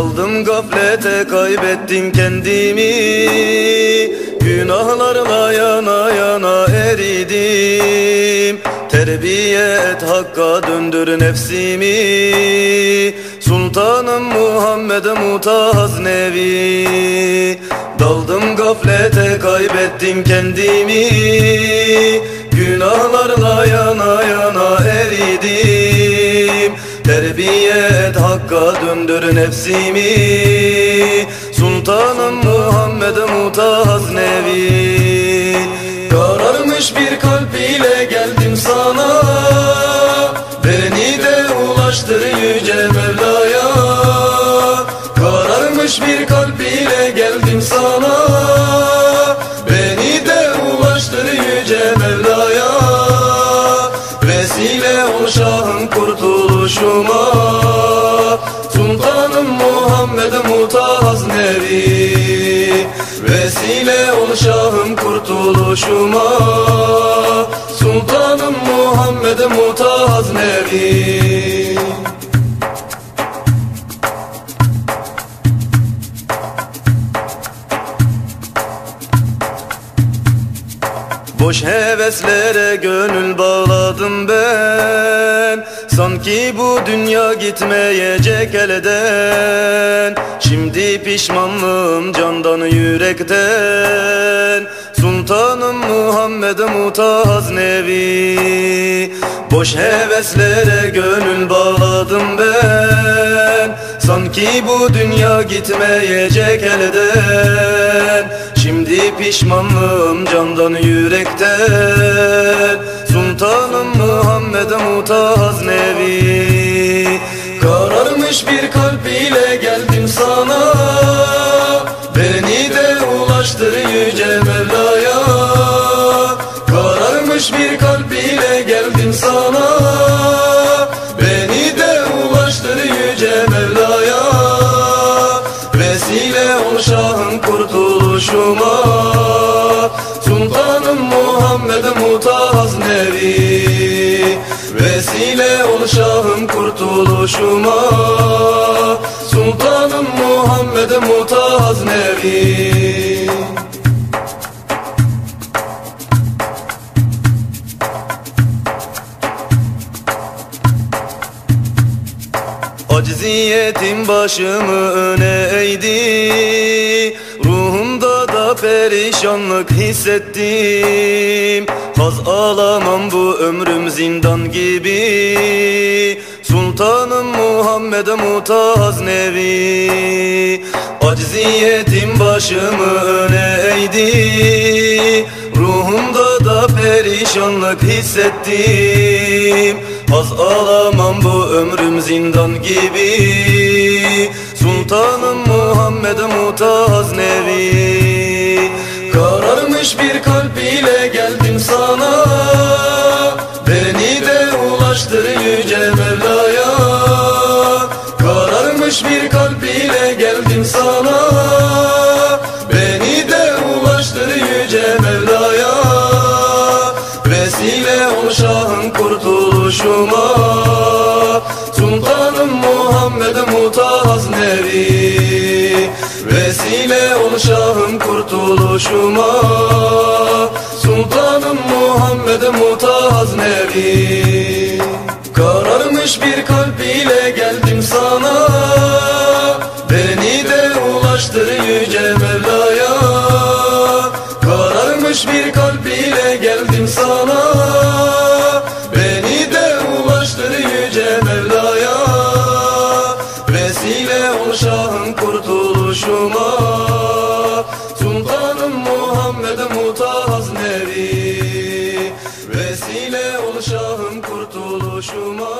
Daldım gaflete, kaybettim kendimi, günahlarla yana yana eridim. Terbiye et, hakka döndür nefsimi, Sultanım Muhammed'e mutaz nevi. Daldım gaflete, kaybettim kendimi, günahlarla yana yana eridim. Terbiye et, hakka döndür nefsimi, Sultanım Muhammed'e mutaz nevi. Kararmış bir kalp ile geldim sana, beni de ulaştır yüce Mevla'ya. Kararmış bir kalp ile geldim sana, beni de ulaştır yüce Mevla'ya. Vesile ol Şah'ın kurtuluşuma, Sultanım Muhammed'e mutaz nevi. Vesile ol Şah'ım kurtuluşuma, Sultanım Muhammed'e mutaz nevi. Boş heveslere gönül bağladım ben, sanki bu dünya gitmeyecek elden. Şimdi pişmanlığım candan yürekten, Sultanım Muhammed'e mutaz nevi. Boş heveslere gönül bağladım ben, sanki bu dünya gitmeyecek elden. Şimdi pişmanlığım candan yürekten, Sultanım Muhammed'e mutaz nevi. Kararmış bir kalp ile geldim sana, beni de ulaştır yüce Mevla'ya. Kararmış bir kalp ile geldim sana, beni de ulaştır yüce Mevla'ya. Vesile ol Şah'ın kurtuluşuma, Sultanım Muhammed'e mutaz nevi. Vesile ol Şah'ım kurtuluşuma, Sultanım Muhammed'e mutaz nevi. Acziyetim başımı öne eğdi, ruhumda da perişanlık hissettim. Haz alamam bu ömrüm zindan gibi, Sultanım Muhammed'e mutaz nevi. Acziyetim başımı öne eğdi, ruhumda da perişanlık hissettim. Haz alamam bu ömrüm zindan gibi, Sultanım Muhammed'e mutaz nevi. Kararmış bir kalp ile geldim sana, beni de ulaştır yüce Mevla'ya. Kararmış bir kalp ile geldim sana, beni de ulaştır yüce Mevla'ya. Vesile ol Şah'ın kurtuluşuma, Sultanım Muhammed'e mutaz nevi. Vesile ol Şah'ım kurtuluşuma, Sultanım Muhammed'e mutaz nevi. Kararmış bir kalp ile geldim sana, beni de ulaştır yüce Mevla'ya. Kararmış bir kalp ile geldim sana, beni de ulaştır yüce Mevla'ya. Vesile ol Şah'ın kurtuluşuma, Sultanım Muhammed'e mutaz nevi. Vesile ol Şah'ım kurtuluşuma.